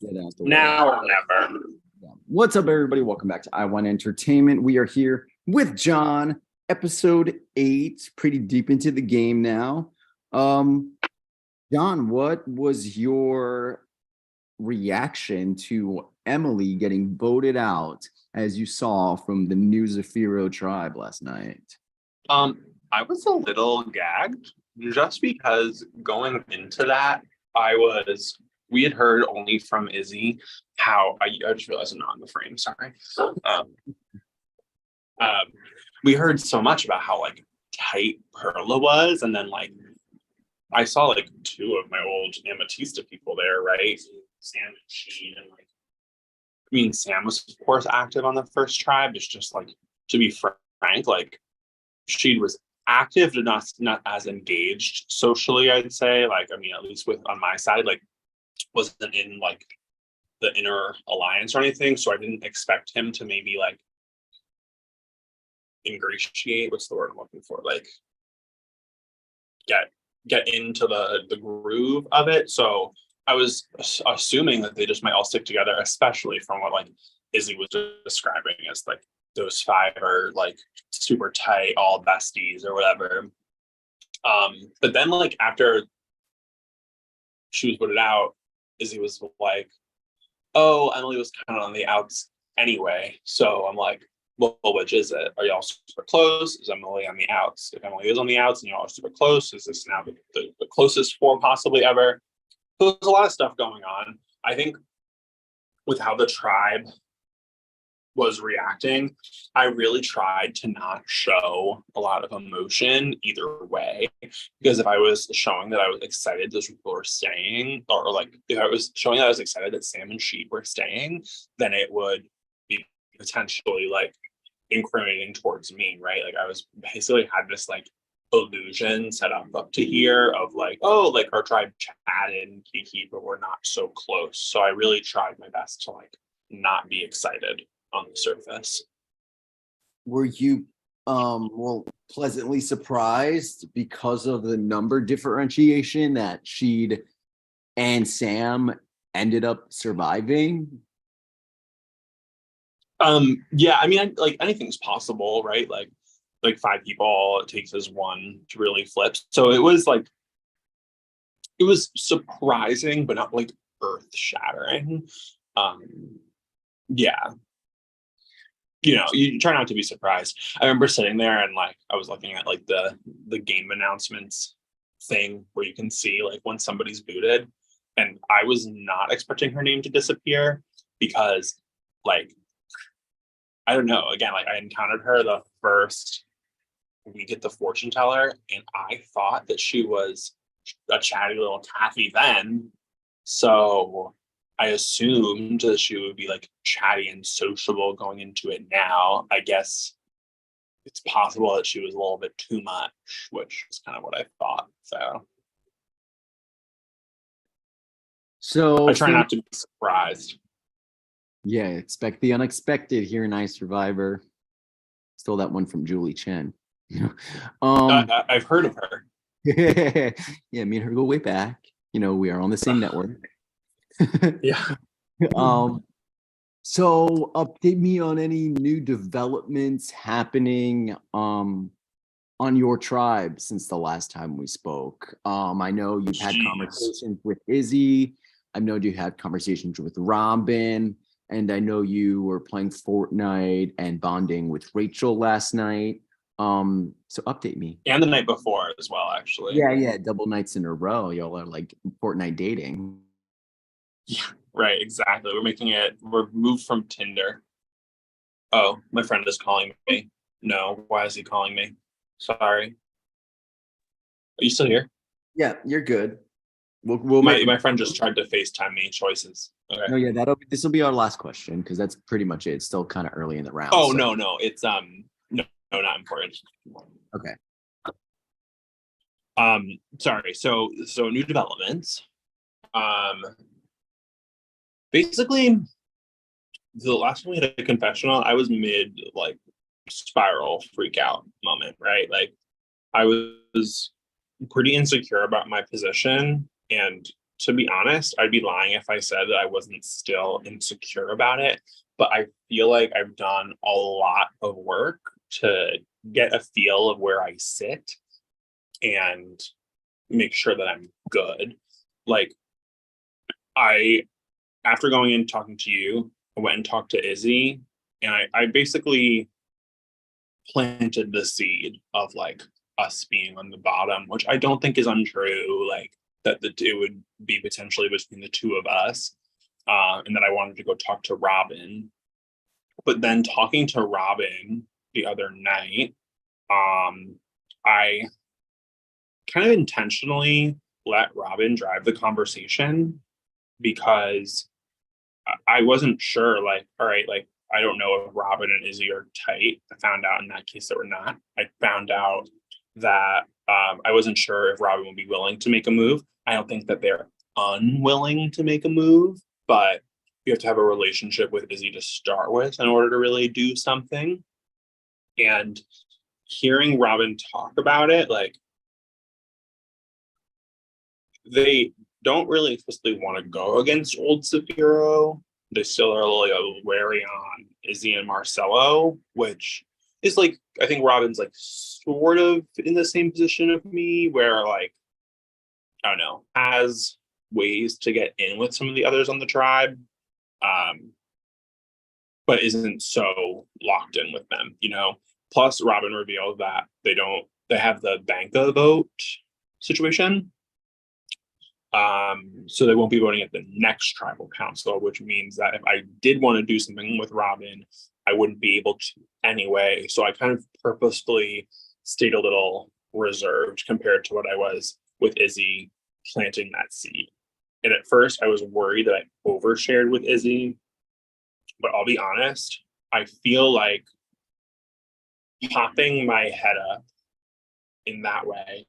Get out the way. Now or never. What's up, everybody? Welcome back to I Want Entertainment. We are here with John, episode 8, pretty deep into the game now. John, what was your reaction to Emily getting voted out, as you saw from the New Zafiro tribe last night? I was a little gagged just because going into that, we had heard only from Izzy how I just realized I'm not in the frame, sorry. Um, we heard so much about how like tight Perla was, and then like I saw like two of my old Ametista people there, right? Sam and Sheen, and like I mean Sam was of course active on the first tribe. It's just like, to be frank, like she was active but not as engaged socially, I'd say. Like, I mean, at least with on my side, like wasn't in like the inner alliance or anything. So I didn't expect him to maybe like ingratiate, what's the word I'm looking for? Like get into the groove of it. So I was assuming that they just might all stick together, especially from what like Izzy was describing as like those five are like super tight, all besties or whatever. But then like after she was voted out, Izzy was like, "Oh, Emily was kind of on the outs anyway." So I'm like, "Well, which is it? Are y'all super close? Is Emily on the outs? If Emily is on the outs and y'all are super close, is this now the closest form possibly ever?" So there's a lot of stuff going on. I think with how the tribe was reacting, I really tried to not show a lot of emotion either way, because if I was showing that I was excited those people were staying, or like if I was showing that I was excited that Sam and Sheep were staying, then it would be potentially like incriminating towards me, right? Like I was basically had this like illusion set up to here of like, oh, like our tribe chatted and kiki, but we're not so close. So I really tried my best to like not be excited on the surface. Were you pleasantly surprised because of the number differentiation that Sheed and Sam ended up surviving? Yeah, I mean, like anything's possible, right? Like five people, it takes as one to really flip. So it was like it was surprising, but not like earth shattering. Um, yeah, you try not to be surprised. I remember sitting there and like I was looking at like the game announcements thing where you can see like when somebody's booted, and I was not expecting her name to disappear because like I don't know, again, like I encountered her the first week at the fortune teller, and I thought that she was a chatty little taffy then. So I assumed that she would be like chatty and sociable going into it now. I guess it's possible that she was a little bit too much, which is kind of what I thought. So I try not to be surprised. Yeah, expect the unexpected here in iSurvivor. Stole that one from Julie Chen. I've heard of her. Yeah, me and her go way back. We are on the same network. Yeah. So update me on any new developments happening on your tribe since the last time we spoke. I know you've had conversations with Izzy. I know you had conversations with Robin, and I know you were playing Fortnite and bonding with Rachel last night. So update me. And the night before as well, actually. Yeah, double nights in a row. Y'all are like Fortnite dating. Yeah, right, exactly. We're moved from Tinder. Oh, my friend is calling me. No, why is he calling me? Sorry. Are you still here? Yeah, you're good. We'll my friend just tried to FaceTime me. Choices. Okay. No, yeah, this will be our last question because that's pretty much it. It's still kind of early in the round. Oh, so. No, it's no, not important. Okay. Sorry. So new developments. Basically, the last time we had a confessional, I was mid like spiral freak out moment, right? Like I was pretty insecure about my position, and to be honest, I'd be lying if I said that I wasn't still insecure about it. But I feel like I've done a lot of work to get a feel of where I sit and make sure that I'm good. Like, I, after going and talking to you, I went and talked to Izzy, and I basically planted the seed of like us being on the bottom, which I don't think is untrue. Like that it would be potentially between the two of us, and that I wanted to go talk to Robin. But then talking to Robin the other night, I kind of intentionally let Robin drive the conversation because I wasn't sure. Like, all right, like I don't know if Robin and Izzy are tight. I found out in that case that we're not. I found out that I wasn't sure if Robin would be willing to make a move. I don't think that they're unwilling to make a move, but you have to have a relationship with Izzy to start with in order to really do something. And hearing Robin talk about it, like they don't really explicitly want to go against Old Saphiro. They still are really wary on Izzy and Marcelo, which is like, I think Robin's like sort of in the same position of me where like, I don't know, has ways to get in with some of the others on the tribe, but isn't so locked in with them, you know? Plus Robin revealed that they have the banca vote situation. So they won't be voting at the next tribal council, which means that if I did want to do something with Robin, I wouldn't be able to anyway. So I kind of purposefully stayed a little reserved compared to what I was with Izzy planting that seed. And at first I was worried that I overshared with Izzy, but I'll be honest, I feel like popping my head up in that way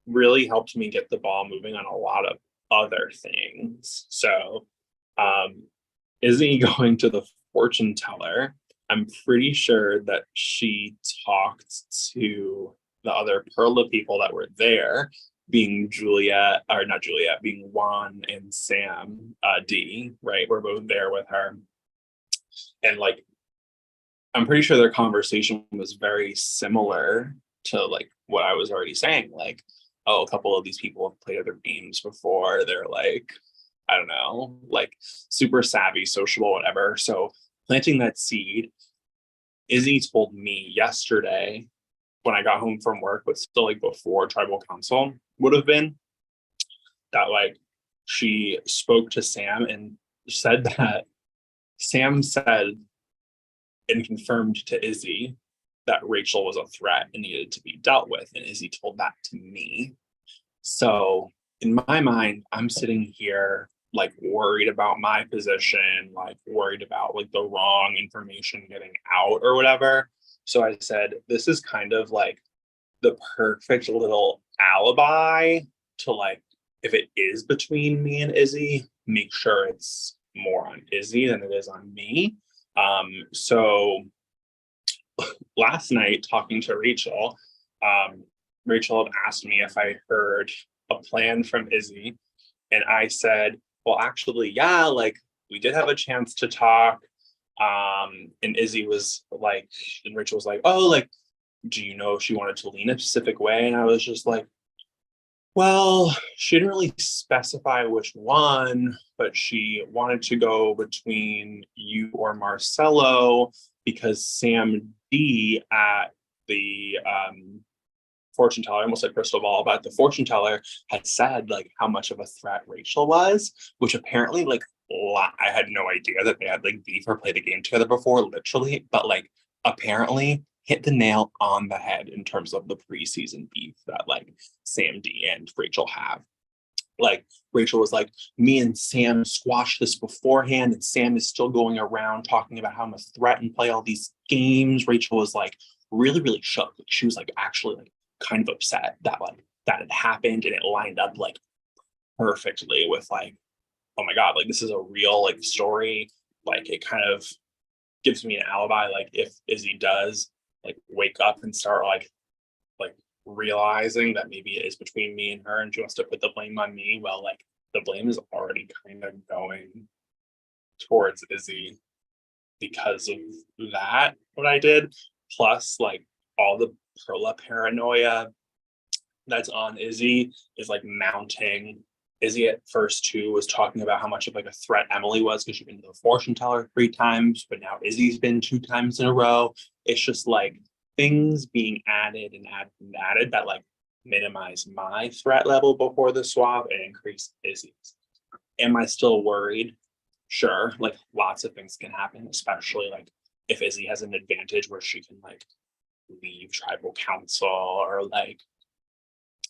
really helped me get the ball moving on a lot of other things. So, Izzy going to the fortune teller, I'm pretty sure that she talked to the other Perla people that were there, being Juliet, or not Juliet, being Juan and Sam D, right? We're both there with her. And like, I'm pretty sure their conversation was very similar to like what I was already saying. Like, oh, a couple of these people have played other games before. They're like, I don't know, like super savvy, sociable, whatever. So planting that seed, Izzy told me yesterday when I got home from work, but still like before tribal council would have been, that like she spoke to Sam and said that Sam said and confirmed to Izzy that Rachel was a threat and needed to be dealt with. And Izzy told that to me. So in my mind, I'm sitting here like worried about my position, like worried about like the wrong information getting out or whatever. So I said, this is kind of like the perfect little alibi to like, if it is between me and Izzy, make sure it's more on Izzy than it is on me. So last night talking to Rachel, Rachel had asked me if I heard a plan from Izzy. And I said, well, actually, yeah, like we did have a chance to talk. And Izzy was like, and Rachel was like, oh, like, do you know if she wanted to lean a specific way? And I was just like, well, she didn't really specify which one, but she wanted to go between you or Marcelo because Sam D at the fortune teller, I almost said crystal ball, but the fortune teller had said like how much of a threat Rachel was, which apparently like I had no idea that they had like beef or played a game together before, literally, but like apparently hit the nail on the head in terms of the preseason beef that like Sam D and Rachel have. Like Rachel was like, me and Sam squashed this beforehand, and Sam is still going around talking about how I'm a threat and play all these games. Rachel was like really, really shook. She was like actually like kind of upset that like that had happened, and it lined up like perfectly with like, oh my God, like this is a real like story. Like it kind of gives me an alibi, like if Izzy does like wake up and start like realizing that maybe it is between me and her and she wants to put the blame on me. Well, like the blame is already kind of going towards Izzy because of that, what I did. Plus, like all the Perla paranoia that's on Izzy is like mounting. Izzy at first too was talking about how much of like a threat Emily was because she'd been to the fortune teller 3 times, but now Izzy's been 2 times in a row. It's just like things being added and added and added that like minimize my threat level before the swap and increase Izzy's. Am I still worried? Sure, like lots of things can happen, especially like if Izzy has an advantage where she can like leave tribal council or like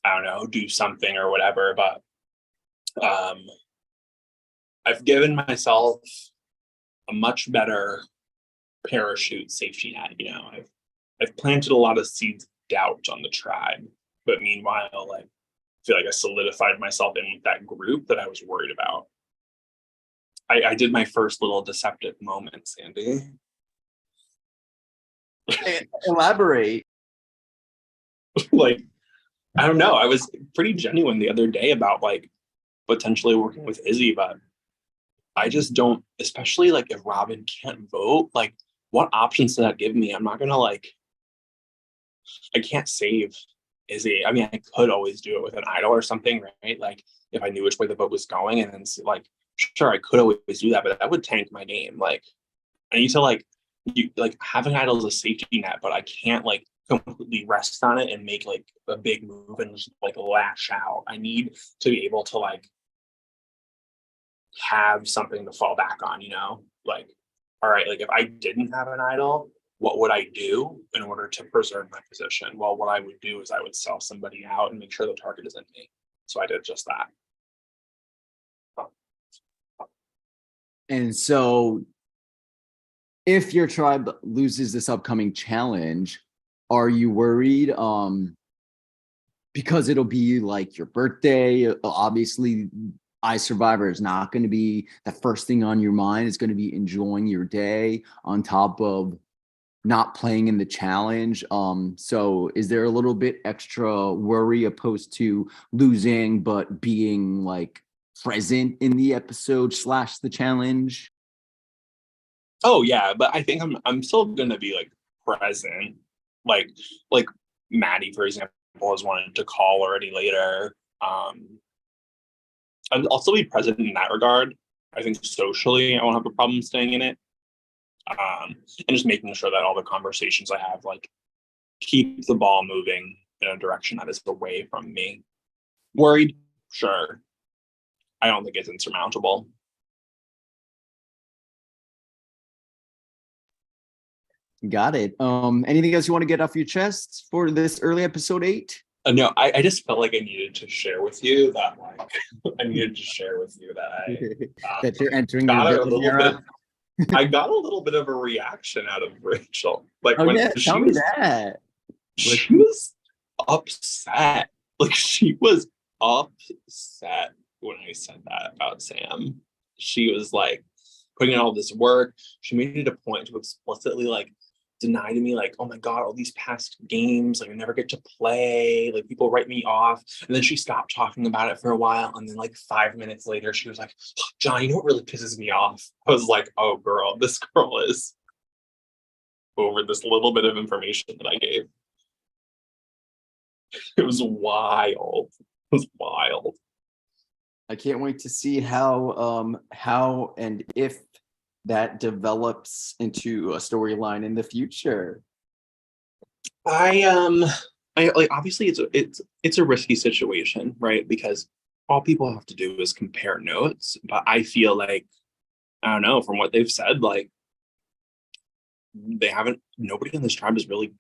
I don't know, do something or whatever. But I've given myself a much better parachute safety net. You know, I've planted a lot of seeds of doubt on the tribe, but meanwhile, like I feel like I solidified myself in that group that I was worried about. I did my first little deceptive moment, Sandy. Elaborate. Like, I don't know. I was pretty genuine the other day about like potentially working with Izzy, but I just don't, especially like if Robin can't vote, like what options does that give me? I'm not gonna like, I can't save Izzy. I mean, I could always do it with an idol or something, right? Like if I knew which way the vote was going, and then like, sure, I could always do that, but that would tank my game. Like, I need to like, you like having idol is a safety net, but I can't like completely rest on it and make like a big move and just like lash out. I need to be able to like have something to fall back on, you know? Like, all right, like if I didn't have an idol, what would I do in order to preserve my position? Well, what I would do is I would sell somebody out and make sure the target isn't me. So I did just that. And so if your tribe loses this upcoming challenge, are you worried? Because it'll be like your birthday. Obviously, iSurvivor is not going to be the first thing on your mind. It's going to be enjoying your day on top of not playing in the challenge. So is there a little bit extra worry opposed to losing, but being like present in the episode / the challenge? Oh yeah, but I think I'm still gonna be like present. Like Maddie, for example, has wanted to call already later. I'll still be present in that regard. I think socially, I won't have a problem staying in it. And just making sure that all the conversations I have like keep the ball moving in a direction that is away from me. Worried? Sure. I don't think it's insurmountable. Got it. Anything else you want to get off your chest for this early episode 8? No, I just felt like I needed to share with you that like I needed to share with you that I that you're entering your got a villain little era. bit. I got a little bit of a reaction out of Rachel. Like Oh when yeah, she tell me was that. she was upset. Like she was upset when I said that about Sam. She was like putting in all this work. She made it a point to explicitly like deny to me, like, oh my God, all these past games, like I never get to play, like people write me off. And then she stopped talking about it for a while. And then like 5 minutes later, she was like, John, you know what really pisses me off? I was like, oh girl, this girl is over this little bit of information that I gave. It was wild. It was wild. I can't wait to see how and if that develops into a storyline in the future. I like obviously it's a risky situation, right? Because all people have to do is compare notes. But I feel like I don't know, from what they've said, like they haven't nobody in this tribe has really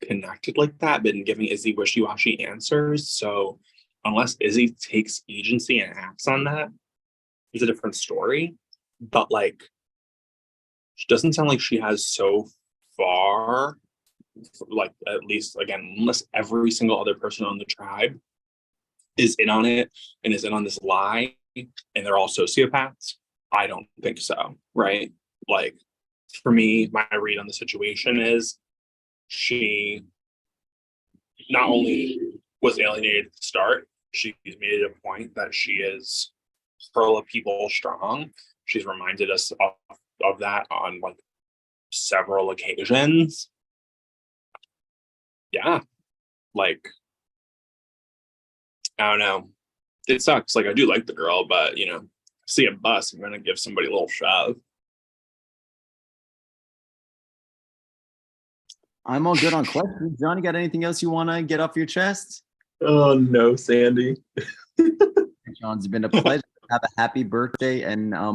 connected like that, been giving Izzy wishy-washy answers. So unless Izzy takes agency and acts on that, it's a different story. But like she doesn't sound like she has so far, like at least again, unless every single other person on the tribe is in on it and is in on this lie and they're all sociopaths. I don't think so, right? Like for me, my read on the situation is she not only was alienated at the start, she's made it a point that she is hurl of people strong. She's reminded us of that on like several occasions. Yeah, like I don't know. It sucks. Like I do like the girl, but see a bus, I'm gonna give somebody a little shove. I'm all good on questions. Johnny, got anything else you want to get off your chest? Oh no, Sandy. John, it's been a pleasure. Have a happy birthday, and